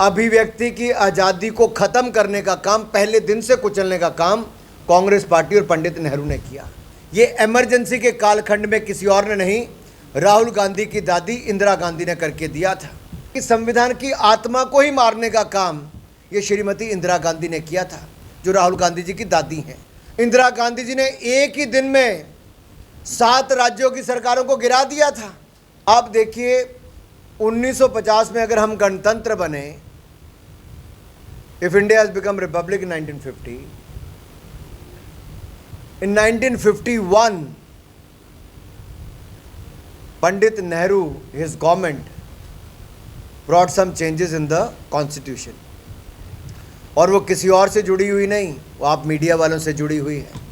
अभिव्यक्ति की आज़ादी को ख़त्म करने का काम, पहले दिन से कुचलने का काम कांग्रेस पार्टी और पंडित नेहरू ने किया। ये इमरजेंसी के कालखंड में किसी और ने नहीं, राहुल गांधी की दादी इंदिरा गांधी ने करके दिया था। कि संविधान की आत्मा को ही मारने का काम ये श्रीमती इंदिरा गांधी ने किया था, जो राहुल गांधी जी की दादी हैं। इंदिरा गांधी जी ने एक ही दिन में 7 राज्यों की सरकारों को गिरा दिया था। आप देखिए 1950 में अगर हम गणतंत्र बने, if India has become Republic in 1950, in 1951 Pandit Nehru, his government brought some changes in the constitution, और वो किसी और से जुड़ी हुई नहीं, वो आप मीडिया वालों से जुड़ी हुई है।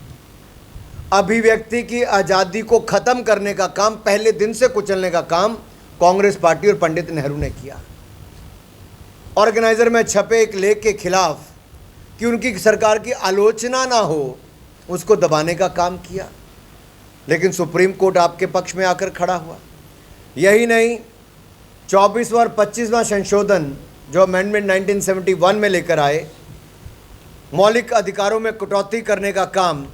अभिव्यक्ति की आज़ादी को ख़त्म करने का काम, पहले दिन से कुचलने का काम कांग्रेस पार्टी और पंडित नेहरू ने किया। ऑर्गेनाइजर में छपे एक लेख के खिलाफ कि उनकी सरकार की आलोचना ना हो, उसको दबाने का काम किया, लेकिन सुप्रीम कोर्ट आपके पक्ष में आकर खड़ा हुआ। यही नहीं, 24वां और 25वां संशोधन जो अमेंडमेंट 1971 में लेकर आए, मौलिक अधिकारों में कटौती करने का काम,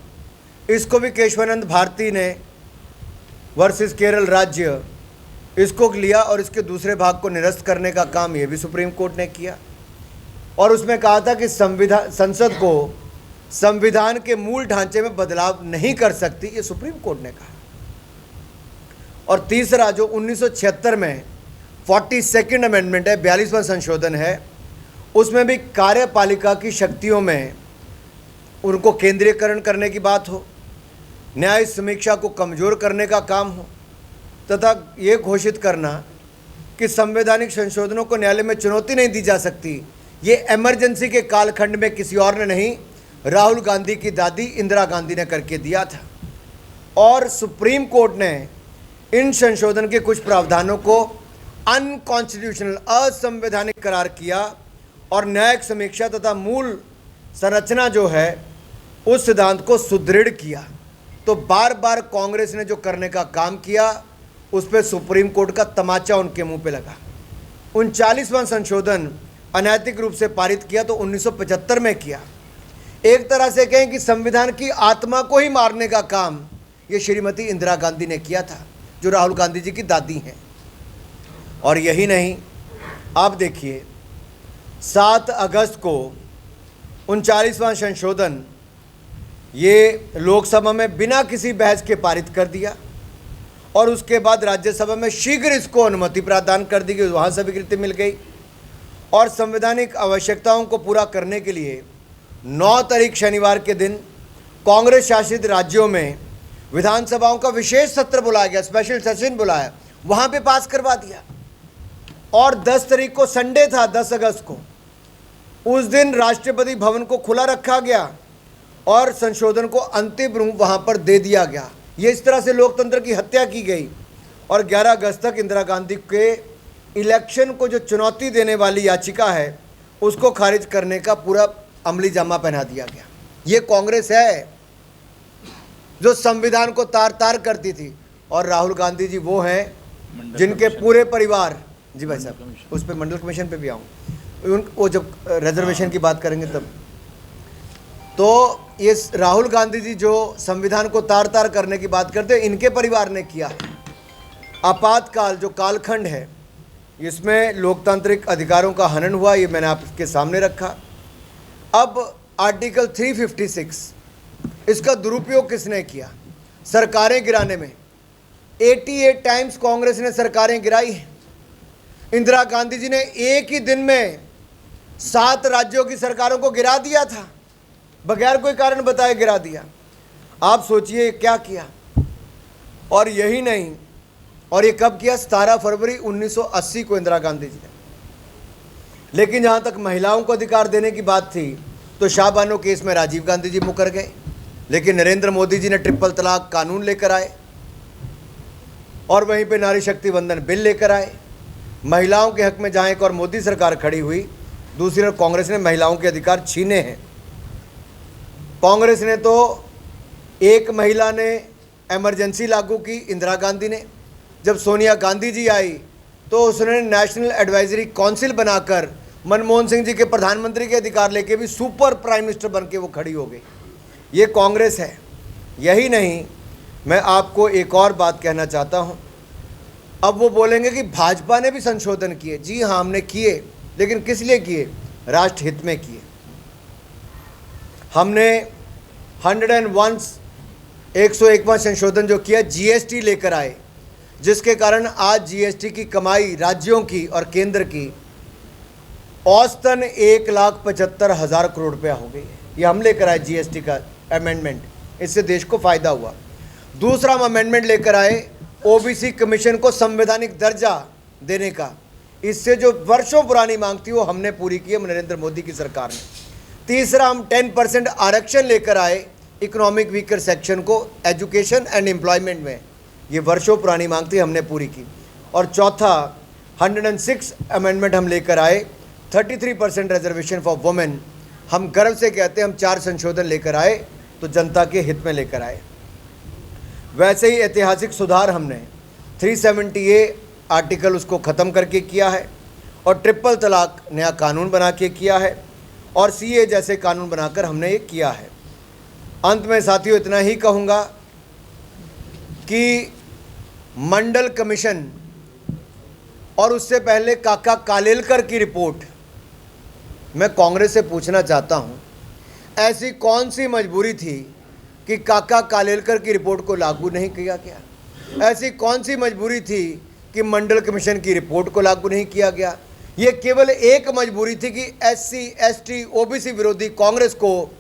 इसको भी केशवानंद भारती ने वर्सेस केरल राज्य इसको लिया और इसके दूसरे भाग को निरस्त करने का काम ये भी सुप्रीम कोर्ट ने किया। और उसमें कहा था कि संसद को संविधान के मूल ढांचे में बदलाव नहीं कर सकती, ये सुप्रीम कोर्ट ने कहा। और तीसरा जो 1976 में 42nd अमेंडमेंट है, 42वां संशोधन है, उसमें भी कार्यपालिका की शक्तियों में उनको केंद्रीकरण करने की बात हो, न्याय समीक्षा को कमज़ोर करने का काम हो, तथा ये घोषित करना कि संवैधानिक संशोधनों को न्यायालय में चुनौती नहीं दी जा सकती। ये इमरजेंसी के कालखंड में किसी और ने नहीं, राहुल गांधी की दादी इंदिरा गांधी ने करके दिया था। और सुप्रीम कोर्ट ने इन संशोधन के कुछ प्रावधानों को अनकॉन्स्टिट्यूशनल, असंवैधानिक करार किया और न्यायिक समीक्षा तथा मूल संरचना जो है उस सिद्धांत को सुदृढ़ किया। तो बार बार कांग्रेस ने जो करने का काम किया, उस पर सुप्रीम कोर्ट का तमाचा उनके मुंह पे लगा। 39वां संशोधन अनैतिक रूप से पारित किया तो 1975 में किया। एक तरह से कहें कि संविधान की आत्मा को ही मारने का काम ये श्रीमती इंदिरा गांधी ने किया था, जो राहुल गांधी जी की दादी हैं। और यही नहीं, आप देखिए 7 अगस्त को 39वां संशोधन ये लोकसभा में बिना किसी बहस के पारित कर दिया और उसके बाद राज्यसभा में शीघ्र इसको अनुमति प्रदान कर दी गई, वहाँ स्वीकृति मिल गई। और संवैधानिक आवश्यकताओं को पूरा करने के लिए 9 तारीख शनिवार के दिन कांग्रेस शासित राज्यों में विधानसभाओं का विशेष सत्र बुलाया गया, स्पेशल सेशन बुलाया, वहाँ पे पास करवा दिया। और 10 तारीख को संडे था, 10 अगस्त को, उस दिन राष्ट्रपति भवन को खुला रखा गया और संशोधन को अंतिम रूप वहाँ पर दे दिया गया। ये इस तरह से लोकतंत्र की हत्या की गई। और 11 अगस्त तक इंदिरा गांधी के इलेक्शन को जो चुनौती देने वाली याचिका है, उसको खारिज करने का पूरा अमली जामा पहना दिया गया। ये कांग्रेस है जो संविधान को तार तार करती थी, और राहुल गांधी जी वो हैं जिनके पूरे परिवार, जी भाई साहब, उस पर मंडल कमीशन पे भी आऊँ, वो जब रिजर्वेशन की बात करेंगे तब। तो ये राहुल गांधी जी जो संविधान को तार तार करने की बात करते हैं, इनके परिवार ने किया। आपातकाल जो कालखंड है, इसमें लोकतांत्रिक अधिकारों का हनन हुआ, ये मैंने आपके सामने रखा। अब आर्टिकल 356, इसका दुरुपयोग किसने किया? सरकारें गिराने में 88 टाइम्स कांग्रेस ने सरकारें गिराई हैं। इंदिरा गांधी जी ने एक ही दिन में 7 राज्यों की सरकारों को गिरा दिया था, बगैर कोई कारण बताए गिरा दिया। आप सोचिए क्या किया। और यही नहीं, और ये कब किया? 17 फरवरी 1980 को इंदिरा गांधी जी ने। लेकिन जहाँ तक महिलाओं को अधिकार देने की बात थी, तो शाहबानो केस में राजीव गांधी जी मुकर गए, लेकिन नरेंद्र मोदी जी ने ट्रिपल तलाक कानून लेकर आए और वहीं पे नारी शक्ति वंदन बिल लेकर आए। महिलाओं के हक में जहाँ एक और मोदी सरकार खड़ी हुई, दूसरी ओर कांग्रेस ने महिलाओं के अधिकार छीने हैं। कांग्रेस ने तो एक महिला ने इमरजेंसी लागू की, इंदिरा गांधी ने। जब सोनिया गांधी जी आई तो उसने नेशनल एडवाइजरी काउंसिल बनाकर मनमोहन सिंह जी के प्रधानमंत्री के अधिकार लेके भी सुपर प्राइम मिनिस्टर बन के वो खड़ी हो गई। ये कांग्रेस है। यही नहीं, मैं आपको एक और बात कहना चाहता हूँ। अब वो बोलेंगे कि भाजपा ने भी संशोधन किए। जी हाँ, हमने किए, लेकिन किस लिए किए? राष्ट्र हित में किए। हमने 101वां संशोधन जो किया, जीएसटी लेकर आए, जिसके कारण आज जीएसटी की कमाई राज्यों की और केंद्र की औसतन 1,75,000 करोड़ रुपया हो गई है। ये हम लेकर आए जीएसटी का अमेंडमेंट, इससे देश को फायदा हुआ। दूसरा हम अमेंडमेंट लेकर आए ओबीसी कमीशन को संवैधानिक दर्जा देने का। इससे जो वर्षों पुरानी मांग थी वो हमने पूरी की है नरेंद्र मोदी की सरकार ने। तीसरा हम 10% आरक्षण लेकर आए इकोनॉमिक वीकर सेक्शन को एजुकेशन एंड एम्प्लॉयमेंट में। ये वर्षों पुरानी मांग थी, हमने पूरी की। और चौथा 106 अमेंडमेंट हम लेकर आए 33% रिजर्वेशन फॉर वुमेन। हम गर्व से कहते हैं हम 4 संशोधन लेकर आए तो जनता के हित में लेकर आए। वैसे ही ऐतिहासिक सुधार हमने 370A आर्टिकल उसको ख़त्म करके किया है और ट्रिपल तलाक नया कानून बना के किया है और सीए जैसे कानून बनाकर हमने ये किया है। अंत में साथियों इतना ही कहूँगा कि मंडल कमीशन और उससे पहले काका कालेलकर की रिपोर्ट, मैं कांग्रेस से पूछना चाहता हूं, ऐसी कौन सी मजबूरी थी कि काका कालेलकर की रिपोर्ट को लागू नहीं किया गया? ऐसी कौन सी मजबूरी थी कि मंडल कमीशन की रिपोर्ट को लागू नहीं किया गया? ये केवल एक मजबूरी थी कि एससी, एसटी, ओबीसी विरोधी कांग्रेस को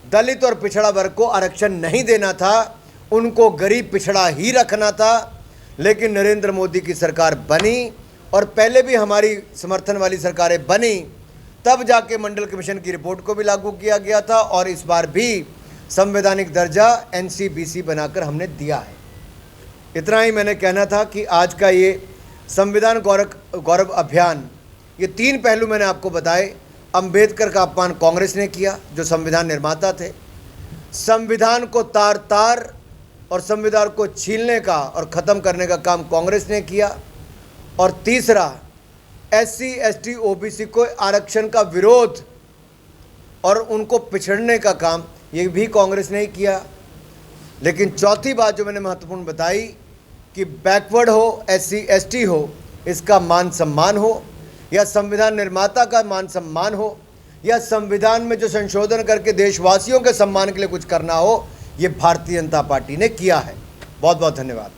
दलित और पिछड़ा वर्ग को आरक्षण नहीं देना था, उनको गरीब पिछड़ा ही रखना था। लेकिन नरेंद्र मोदी की सरकार बनी और पहले भी हमारी समर्थन वाली सरकारें बनी, तब जाके मंडल कमीशन की रिपोर्ट को भी लागू किया गया था और इस बार भी संवैधानिक दर्जा एनसीबीसी बनाकर हमने दिया है। इतना ही मैंने कहना था कि आज का ये संविधान गौरव अभियान, ये 3 पहलू मैंने आपको बताए। अंबेडकर का अपमान कांग्रेस ने किया, जो संविधान निर्माता थे। संविधान को तार तार और संविधान को छीलने का और ख़त्म करने का काम कांग्रेस ने किया। और तीसरा, एससी, एसटी, ओबीसी को आरक्षण का विरोध और उनको पिछड़ने का काम ये भी कांग्रेस ने ही किया। लेकिन चौथी बात जो मैंने महत्वपूर्ण बताई कि बैकवर्ड हो, एससी, एसटी हो, इसका मान सम्मान हो, या संविधान निर्माता का मान सम्मान हो, या संविधान में जो संशोधन करके देशवासियों के सम्मान के लिए कुछ करना हो, ये भारतीय जनता पार्टी ने किया है। बहुत बहुत धन्यवाद।